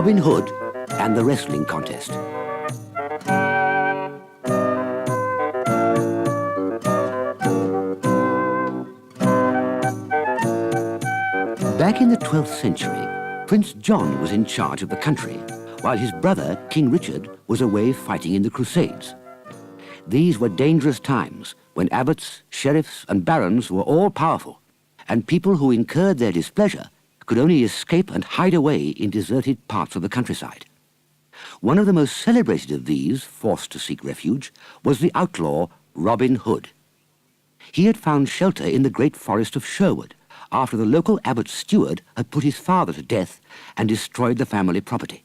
Robin Hood and the wrestling contest. Back in the 12th century, Prince John was in charge of the country, while his brother, King Richard, was away fighting in the Crusades. These were dangerous times when abbots, sheriffs, and barons were all powerful, and people who incurred their displeasure could only escape and hide away in deserted parts of the countryside. One of the most celebrated of these, forced to seek refuge, was the outlaw Robin Hood. He had found shelter in the great forest of Sherwood after the local abbot's steward had put his father to death and destroyed the family property.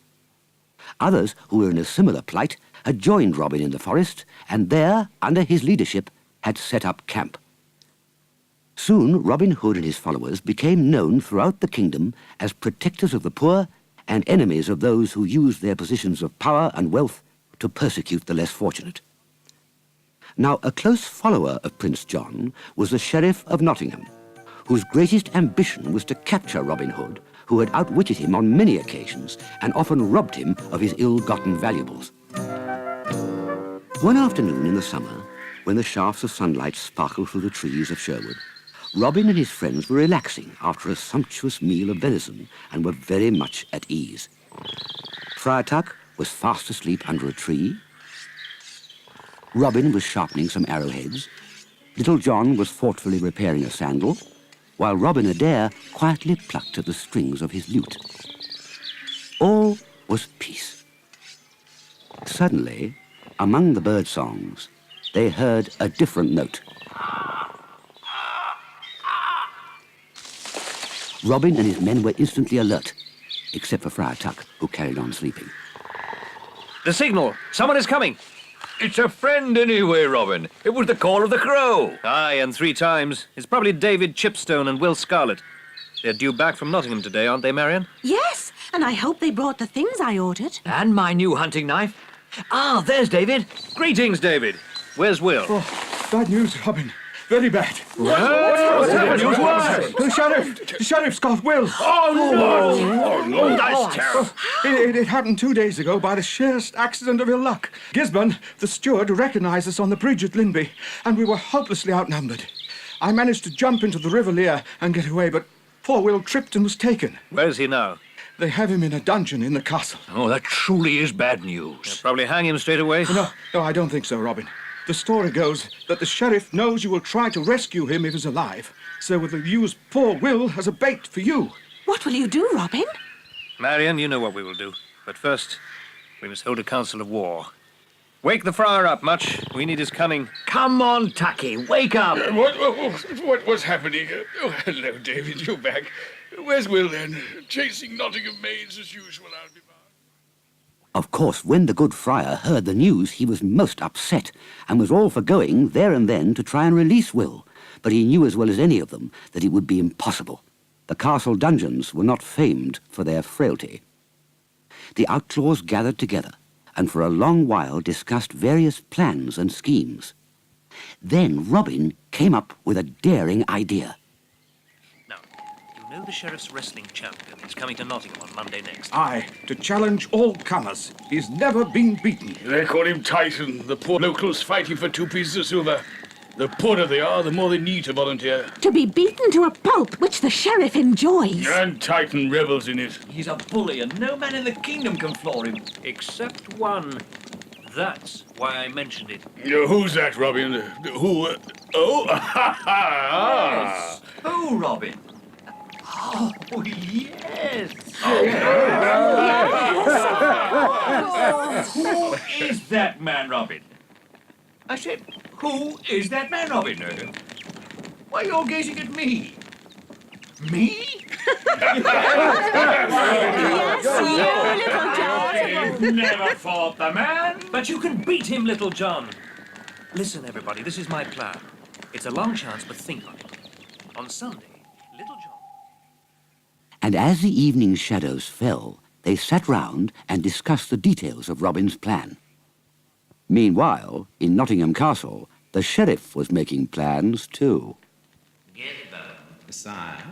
Others who were in a similar plight had joined Robin in the forest and there, under his leadership, had set up camp. Soon Robin Hood and his followers became known throughout the kingdom as protectors of the poor and enemies of those who used their positions of power and wealth to persecute the less fortunate. Now, a close follower of Prince John was the Sheriff of Nottingham, whose greatest ambition was to capture Robin Hood, who had outwitted him on many occasions and often robbed him of his ill-gotten valuables. One afternoon in the summer, when the shafts of sunlight sparkled through the trees of Sherwood, Robin and his friends were relaxing after a sumptuous meal of venison and were very much at ease. Friar Tuck was fast asleep under a tree. Robin was sharpening some arrowheads. Little John was thoughtfully repairing a sandal, while Robin Adair quietly plucked at the strings of his lute. All was peace. Suddenly, among the bird songs, they heard a different note. Robin and his men were instantly alert, except for Friar Tuck, who carried on sleeping. The signal! Someone is coming! It's a friend anyway, Robin. It was the call of the crow. Aye, and 3 times. It's probably David Chipstone and Will Scarlett. They're due back from Nottingham today, aren't they, Marion? Yes, and I hope they brought the things I ordered. And my new hunting knife. Ah, there's David. Greetings, David. Where's Will? Oh, bad news, Robin. Very bad. What's happening? The sheriff's got Will. Oh, no, that's terrible. It happened 2 days ago by the sheerest accident of ill luck. Gisborne, the steward, recognized us on the bridge at Linby, and we were hopelessly outnumbered. I managed to jump into the River Lear and get away, but poor Will tripped and was taken. Where's he now? They have him in a dungeon in the castle. Oh, that truly is bad news. They'll probably hang him straight away. No, I don't think so, Robin. The story goes that the sheriff knows you will try to rescue him if he's alive, so will use poor Will as a bait for you. What will you do, Robin? Marion, you know what we will do. But first, we must hold a council of war. Wake the friar up, Much. We need his cunning. Come on, Tucky, wake up. What's happening? Oh, hello, David. You're back. Where's Will, then? Chasing Nottingham maids as usual, I'll be bound. Of course, when the good friar heard the news, he was most upset and was all for going there and then to try and release Will. But he knew as well as any of them that it would be impossible. The castle dungeons were not famed for their frailty. The outlaws gathered together and for a long while discussed various plans and schemes. Then Robin came up with a daring idea. Now, you know the sheriff's wrestling champion is coming to Nottingham on Monday next. Aye, to challenge all comers. He's never been beaten. They call him Titan. The poor locals fighting for 2 pieces of silver. The poorer they are, the more they need to volunteer. To be beaten to a pulp, which the sheriff enjoys. And Titan revels in it. He's a bully and no man in the kingdom can floor him. Except one. That's why I mentioned it. Who's that, Robin? Who? Oh, Yes. Who, Robin? Oh, yes. Who is that man, Robin? I said, who is that man, Robin? Why, you're gazing at me. Me? Yes, you, Little John. Never fought the man. But you can beat him, Little John. Listen, everybody, this is my plan. It's a long chance, but think on it. On Sunday, Little John... And as the evening shadows fell, they sat round and discussed the details of Robin's plan. Meanwhile, in Nottingham Castle, the sheriff was making plans too. Sire,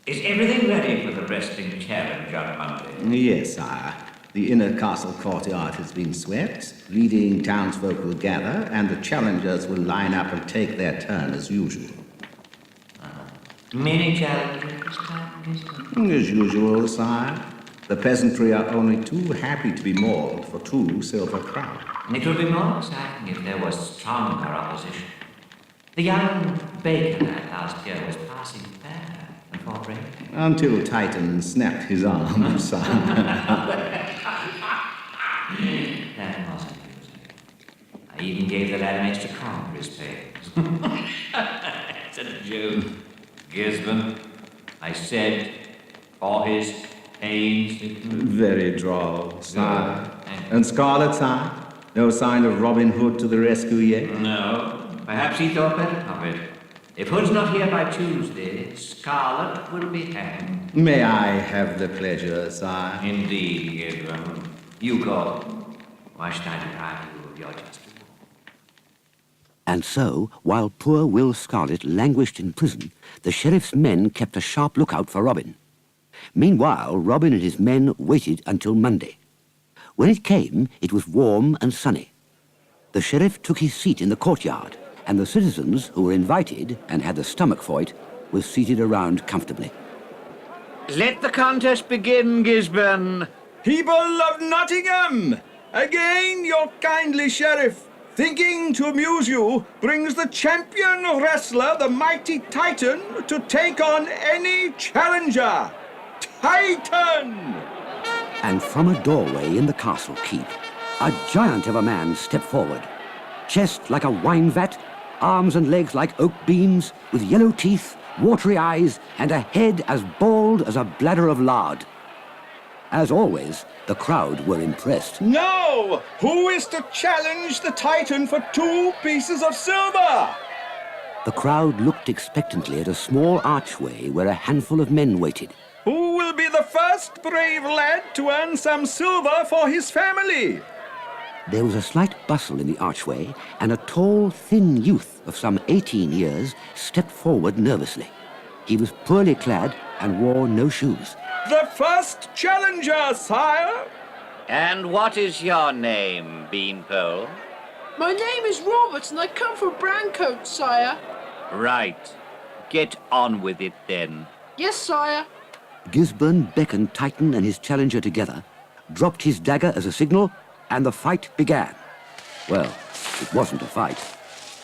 Is everything ready for the wrestling challenge on Monday? Yes, sire. The inner castle courtyard has been swept, leading townsfolk will gather, and the challengers will line up and take their turn as usual. Many challenges this time, Gisborne? As usual, sire. The peasantry are only too happy to be mauled for 2 silver crowns. It would be more exciting if there was stronger opposition. The young baker lad last year was passing fair before breaking. Until Titan snapped his arm, sire. That was amusing. I even gave the lad an extra crown for his pains. It's a joke. Gisborne, I said, for his pains. Very droll, sire. And Scarlet, sire? No sign of Robin Hood to the rescue yet? No. Perhaps he thought better of it. If Hood's not here by Tuesday, Scarlet will be hanged. May I have the pleasure, sire? Indeed, Gisborne. You go. Why should I deprive you of your justice? And so, while poor Will Scarlet languished in prison, the sheriff's men kept a sharp lookout for Robin. Meanwhile, Robin and his men waited until Monday. When it came, it was warm and sunny. The sheriff took his seat in the courtyard, and the citizens who were invited and had the stomach for it were seated around comfortably. Let the contest begin, Gisborne. People of Nottingham, again your kindly sheriff, thinking to amuse you, brings the champion wrestler, the mighty Titan, to take on any challenger. Titan! And from a doorway in the castle keep, a giant of a man stepped forward. Chest like a wine vat, arms and legs like oak beams, with yellow teeth, watery eyes, and a head as bald as a bladder of lard. As always, the crowd were impressed. Now, who is to challenge the Titan for 2 pieces of silver? The crowd looked expectantly at a small archway where a handful of men waited. Who will be the first brave lad to earn some silver for his family? There was a slight bustle in the archway, and a tall, thin youth of some 18 years stepped forward nervously. He was poorly clad and wore no shoes. The first challenger, sire! And what is your name, Beanpole? My name is Robert, and I come from Browncoat, sire. Right. Get on with it, then. Yes, sire. Gisborne beckoned Titan and his challenger together, dropped his dagger as a signal, and the fight began. Well, it wasn't a fight.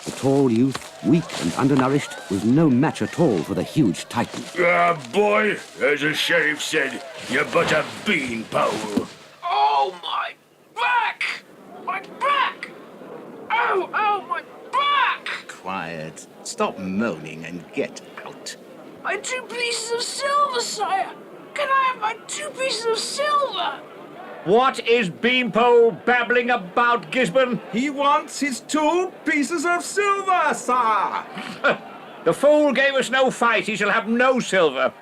The tall youth, weak and undernourished, was no match at all for the huge Titan. Ah, boy, as the sheriff said, you're but a beanpole. Oh, my back! My back! Oh, my back! Quiet. Stop moaning and get out. My 2 pieces of silver, sire! Can I have my 2 pieces of silver? What is Beanpole babbling about, Gisborne? He wants his 2 pieces of silver, sire! The fool gave us no fight. He shall have no silver.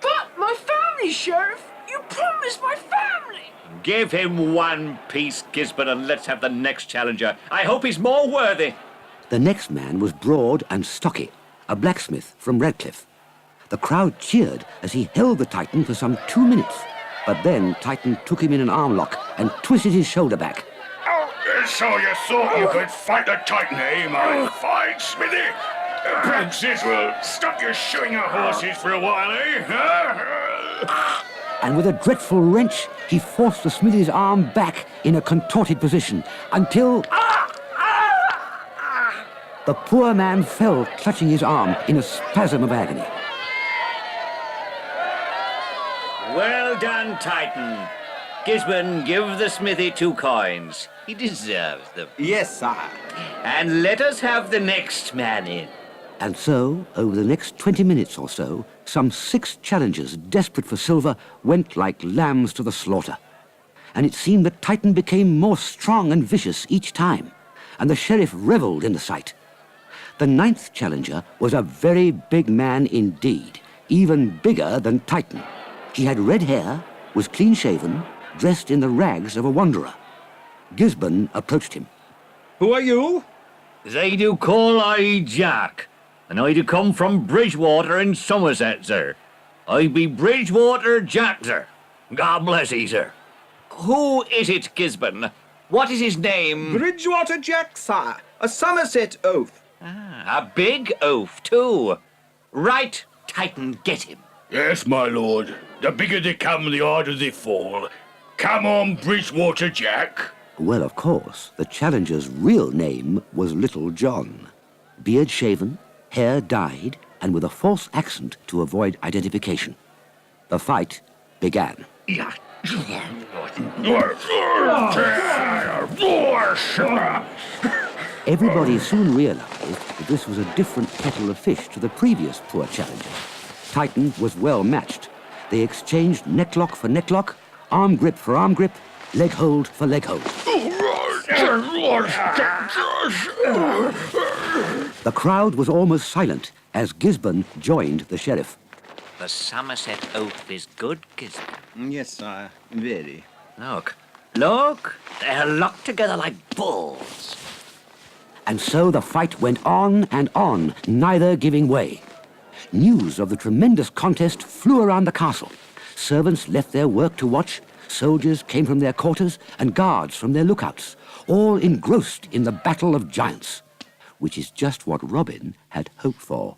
But my family, Sheriff! You promised my family! Give him 1 piece, Gisborne, and let's have the next challenger. I hope he's more worthy. The next man was broad and stocky, a blacksmith from Redcliffe. The crowd cheered as he held the Titan for some 2 minutes. But then Titan took him in an arm lock and twisted his shoulder back. Oh, so you thought you could fight the Titan, eh, my fine smithy? Perhaps this will stop you shoeing your horses for a while, eh? Huh? And with a dreadful wrench, he forced the smithy's arm back in a contorted position until... The poor man fell, clutching his arm in a spasm of agony. Well done, Titan. Gisborne, give the smithy 2 coins. He deserves them. Yes, sire. And let us have the next man in. And so, over the next 20 minutes or so, some 6 challengers, desperate for silver, went like lambs to the slaughter. And it seemed that Titan became more strong and vicious each time, and the sheriff revelled in the sight. The 9th challenger was a very big man indeed, even bigger than Titan. He had red hair, was clean-shaven, dressed in the rags of a wanderer. Gisborne approached him. Who are you? They do call I Jack, and I do come from Bridgewater in Somerset, sir. I be Bridgewater Jack, sir. God bless ye, sir. Who is it, Gisborne? What is his name? Bridgewater Jack, sire. A Somerset oath. A big oaf, too. Right, Titan, get him. Yes, my lord. The bigger they come, the harder they fall. Come on, Bridgewater Jack. Well, of course, the challenger's real name was Little John. Beard shaven, hair dyed, and with a false accent to avoid identification. The fight began. Everybody soon realized that this was a different kettle of fish to the previous poor challengers. Titan was well matched. They exchanged necklock for necklock, arm grip for arm grip, leg hold for leg hold. The crowd was almost silent as Gisborne joined the sheriff. The Somerset oath is good, Gisborne. Yes, sire. Very. Look, they're locked together like bulls. And so the fight went on and on, neither giving way. News of the tremendous contest flew around the castle. Servants left their work to watch, soldiers came from their quarters, and guards from their lookouts, all engrossed in the battle of giants, which is just what Robin had hoped for.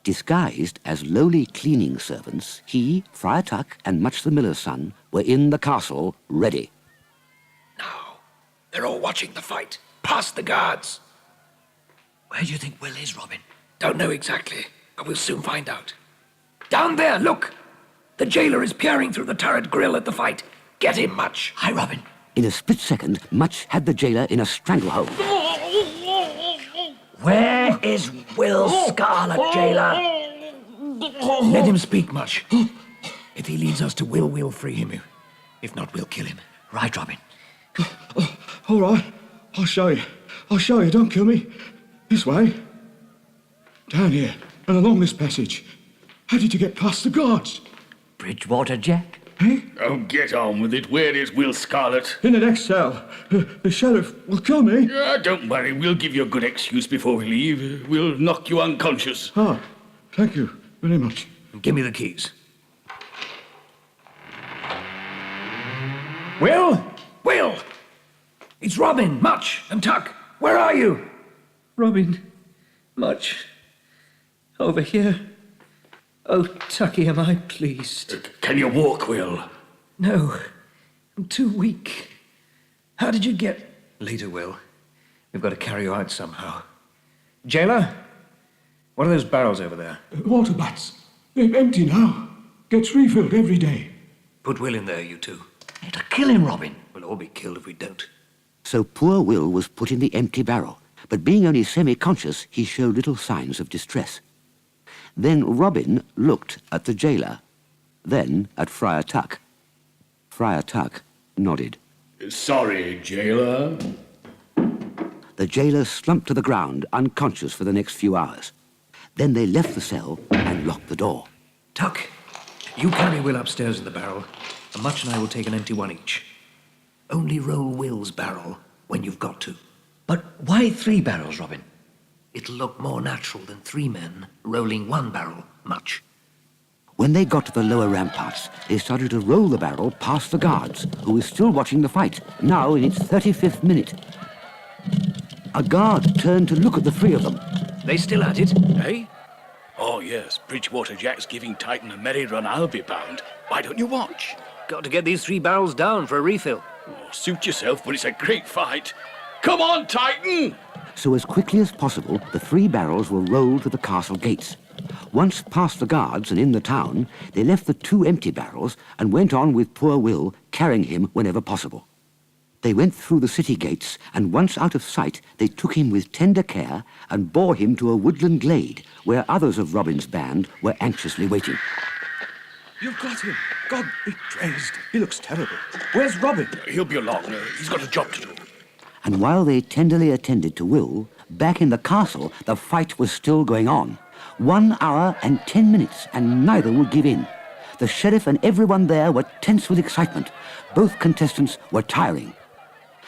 Disguised as lowly cleaning servants, he, Friar Tuck, and Much the Miller's son were in the castle, ready. Now, they're all watching the fight. Past the guards. Where do you think Will is, Robin? Don't know exactly, but we'll soon find out. Down there, look! The jailer is peering through the turret grill at the fight. Get him, Much. Hi, Robin. In a split second, Much had the jailer in a stranglehold. Where is Will Scarlet, jailer? Let him speak, Much. If he leads us to Will, we'll free him. If not, we'll kill him. Right, Robin. All right. I'll show you. Don't kill me. This way. Down here and along this passage. How did you get past the guards? Bridgewater Jack? Eh? Oh, get on with it. Where is Will Scarlet? In the next cell. The sheriff will kill me. Don't worry. We'll give you a good excuse before we leave. We'll knock you unconscious. Ah, thank you very much. Give me the keys. Will! Will! It's Robin, Much, and Tuck. Where are you? Robin. Much. Over here. Oh, Tucky, am I pleased? Can you walk, Will? No, I'm too weak. How did you get... Later, Will. We've got to carry you out somehow. Jailer? What are those barrels over there? Water butts. They're empty now. Gets refilled every day. Put Will in there, you two. To kill him, Robin. We'll all be killed if we don't. So poor Will was put in the empty barrel, but being only semi-conscious, he showed little signs of distress. Then Robin looked at the jailer, then at Friar Tuck. Friar Tuck nodded. Sorry, jailer. The jailer slumped to the ground, unconscious for the next few hours. Then they left the cell and locked the door. Tuck, you carry Will upstairs in the barrel, and Much and I will take an empty one each. Only roll Will's barrel when you've got to. But why 3 barrels, Robin? It'll look more natural than 3 men rolling 1 barrel, Much. When they got to the lower ramparts, they started to roll the barrel past the guards, who were still watching the fight, now in its 35th minute. A guard turned to look at the 3 of them. They still at it, eh? Oh, yes. Bridgewater Jack's giving Titan a merry run, I'll be bound. Why don't you watch? Got to get these 3 barrels down for a refill. Oh, suit yourself, but it's a great fight. Come on, Titan! So as quickly as possible, the 3 barrels were rolled to the castle gates. Once past the guards and in the town, they left the 2 empty barrels and went on with poor Will, carrying him whenever possible. They went through the city gates, and once out of sight, they took him with tender care and bore him to a woodland glade, where others of Robin's band were anxiously waiting. You've got him. God be praised. He looks terrible. Where's Robin? He'll be along. He's got a job to do. And while they tenderly attended to Will, back in the castle, the fight was still going on. 1 hour and 10 minutes, and neither would give in. The sheriff and everyone there were tense with excitement. Both contestants were tiring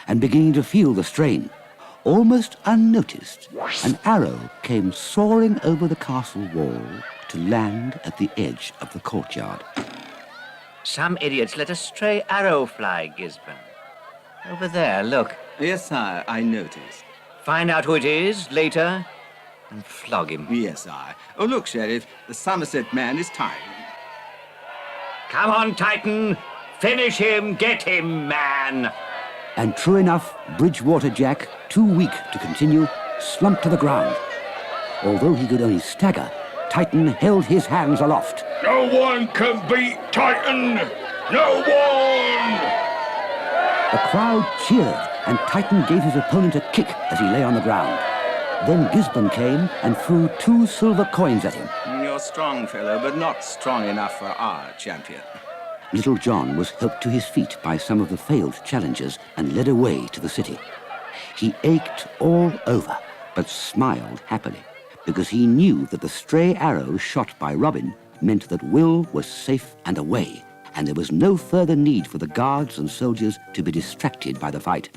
and beginning to feel the strain. almost unnoticed, an arrow came soaring over the castle wall to land at the edge of the courtyard. Some idiots let a stray arrow fly, Gisborne. Over there, look. Yes, sire, I noticed. Find out who it is later and flog him. Yes, sire. Oh, look, Sheriff, the Somerset man is tired. Come on, Titan. Finish him. Get him, man. And true enough, Bridgewater Jack, too weak to continue, slumped to the ground. Although he could only stagger, Titan held his hands aloft. No one can beat Titan! No one! The crowd cheered, and Titan gave his opponent a kick as he lay on the ground. Then Gisborne came and threw 2 silver coins at him. You're strong, fellow, but not strong enough for our champion. Little John was helped to his feet by some of the failed challengers and led away to the city. He ached all over, but smiled happily, because he knew that the stray arrow shot by Robin meant that Will was safe and away, and there was no further need for the guards and soldiers to be distracted by the fight.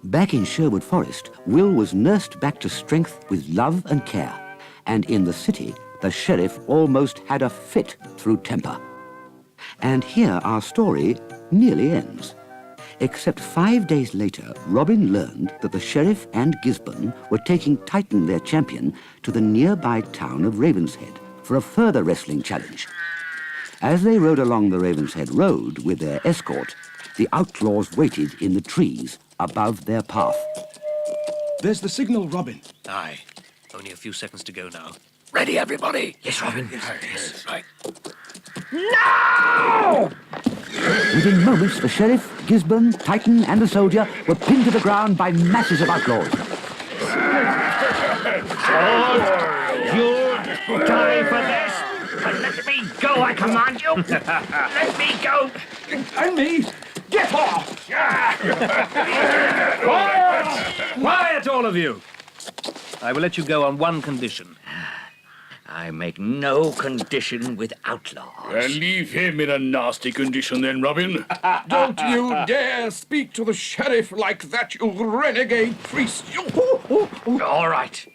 Back in Sherwood Forest, Will was nursed back to strength with love and care, and in the city, the sheriff almost had a fit through temper. And here our story nearly ends. Except 5 days later, Robin learned that the sheriff and Gisborne were taking Titan, their champion, to the nearby town of Ravenshead for a further wrestling challenge. As they rode along the Ravenshead Road with their escort, the outlaws waited in the trees above their path. There's the signal, Robin. Aye. Only a few seconds to go now. Ready, everybody? Yes, Robin. Yes. Right. No! Within moments, the sheriff, Gisborne, Titan, and the soldier were pinned to the ground by masses of outlaws. You die for this? But let me go, I command you. Let me go. And me! Get off! Quiet, all of you. I will let you go on one condition. I make no condition with outlaws. Leave him in a nasty condition then, Robin. Don't you dare speak to the sheriff like that, you renegade priest! All right.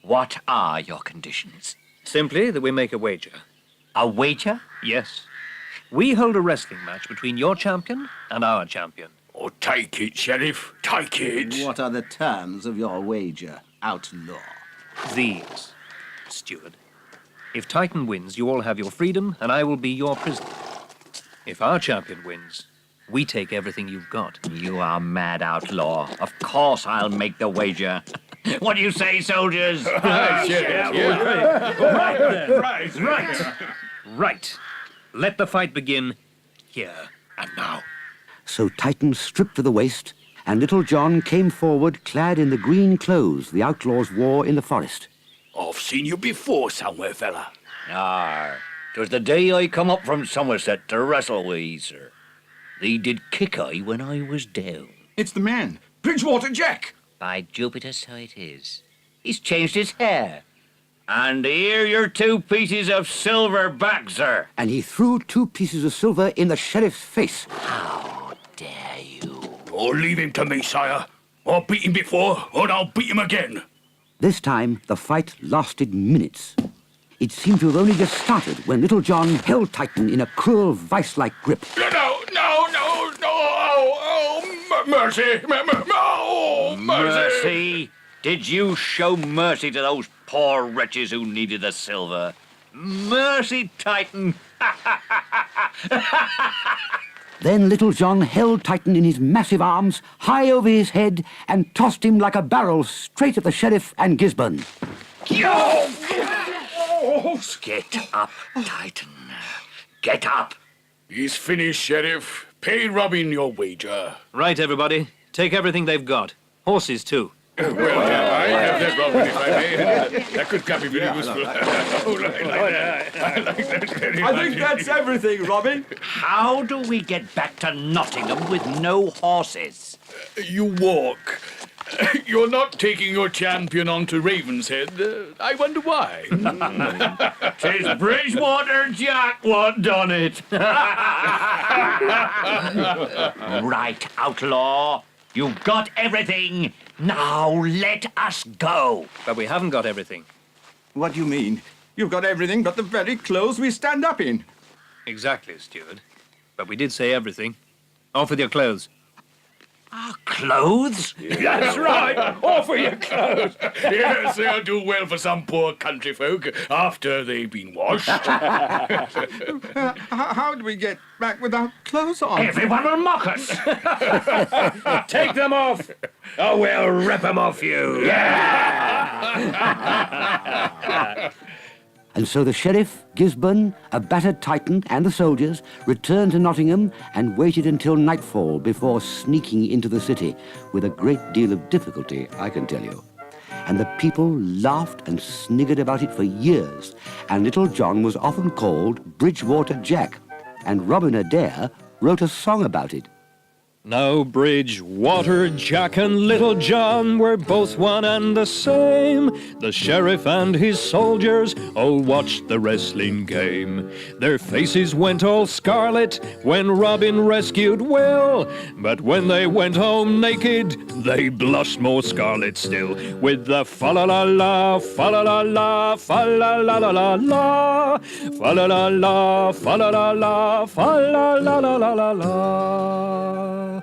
What are your conditions? Simply that we make a wager. A wager? Yes. We hold a wrestling match between your champion and our champion. Oh, take it, Sheriff. Take it. What are the terms of your wager, outlaw? These, steward. If Titan wins, you all have your freedom, and I will be your prisoner. If our champion wins, we take everything you've got. You are mad, outlaw. Of course I'll make the wager. What do you say, soldiers? Right. Let the fight begin here and now. So Titan stripped to the waist, and Little John came forward clad in the green clothes the outlaws wore in the forest. I've seen you before somewhere, fella. Ah, 'twas the day I come up from Somerset to wrestle with ye, sir. Thee did kick I when I was down. It's the man, Bridgewater Jack! By Jupiter, so it is. He's changed his hair. And here your 2 pieces of silver back, sir. And he threw 2 pieces of silver in the sheriff's face. How dare you? Oh, leave him to me, sire. I've beat him before, and I'll beat him again. This time, the fight lasted minutes. It seemed to have only just started when Little John held Titan in a cruel, vice-like grip. No, mercy, oh, mercy. Mercy? Did you show mercy to those poor wretches who needed the silver? Mercy, Titan. Then Little John held Titan in his massive arms, high over his head, and tossed him like a barrel straight at the sheriff and Gisborne. Get up, Titan. Get up. He's finished, Sheriff. Pay Robin your wager. Right, everybody. Take everything they've got. Horses, too. Well, I have that, Robin, if I may. That could be very useful. I like that very much. I think that's everything, Robin. How do we get back to Nottingham with no horses? You walk. You're not taking your champion on to Ravenshead. I wonder why. 'Tis Bridgewater Jack what done it. Right, outlaw. You've got everything. Now let us go. But we haven't got everything. What do you mean? You've got everything but the very clothes we stand up in. Exactly, steward. But we did say everything. Off with your clothes. Our clothes? That's right. Off with your clothes. Yes, they'll do well for some poor country folk after they've been washed. How do we get back without clothes on? Everyone will mock us. Take them off, or we'll rip them off you. And so the sheriff, Gisborne, a battered Titan, and the soldiers returned to Nottingham and waited until nightfall before sneaking into the city, with a great deal of difficulty, I can tell you. And the people laughed and sniggered about it for years, and Little John was often called Bridgewater Jack, and Robin Adair wrote a song about it. Now Bridgewater Jack and Little John were both one and the same. The sheriff and his soldiers all watched the wrestling game. Their faces went all scarlet when Robin rescued Will, but when they went home naked, they blushed more scarlet still. With the fa-la-la-la, fa-la-la-la, fa-la-la-la-la-la, fa-la-la-la, fa-la-la-la, fa-la-la-la-la-la-la.